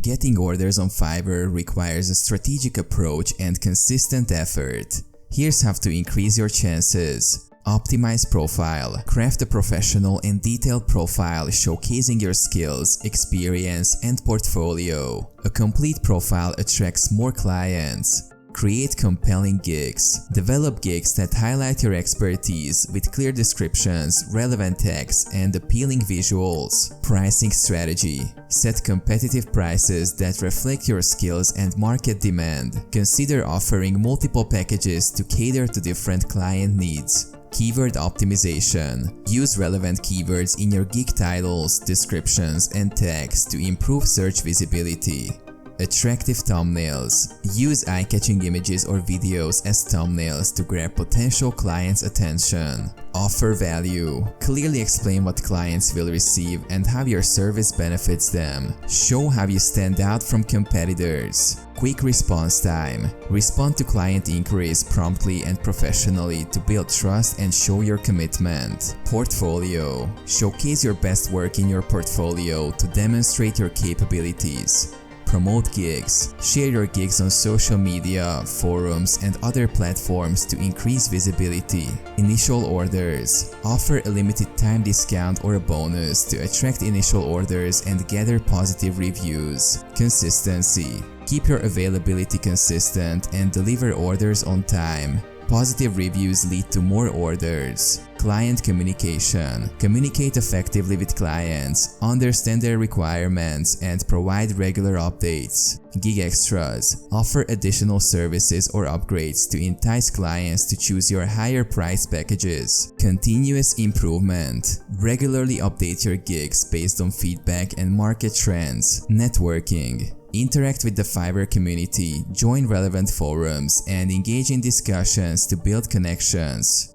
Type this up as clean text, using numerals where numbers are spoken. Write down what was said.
Getting orders on Fiverr requires a strategic approach and consistent effort. Here's how to increase your chances. Optimize profile. Craft a professional and detailed profile showcasing your skills, experience, and portfolio. A complete profile attracts more clients. Create compelling gigs. Develop gigs that highlight your expertise with clear descriptions, relevant text, and appealing visuals. Pricing strategy. Set competitive prices that reflect your skills and market demand. Consider offering multiple packages to cater to different client needs. Keyword optimization. Use relevant keywords in your gig titles, descriptions, and tags to improve search visibility. Attractive thumbnails. Use eye-catching images or videos as thumbnails to grab potential clients' attention. Offer value. Clearly explain what clients will receive and how your service benefits them. Show how you stand out from competitors. Quick response time. Respond to client inquiries promptly and professionally to build trust and show your commitment. Portfolio. Showcase your best work in your portfolio to demonstrate your capabilities. Promote gigs. Share your gigs on social media, forums, and other platforms to increase visibility. Initial orders. Offer a limited time discount or a bonus to attract initial orders and gather positive reviews. Consistency. Keep your availability consistent and deliver orders on time. Positive reviews lead to more orders. Client communication. Communicate effectively with clients, understand their requirements, and provide regular updates. Gig extras. Offer additional services or upgrades to entice clients to choose your higher price packages. Continuous improvement. Regularly update your gigs based on feedback and market trends. Networking. Interact with the Fiverr community, join relevant forums, and engage in discussions to build connections.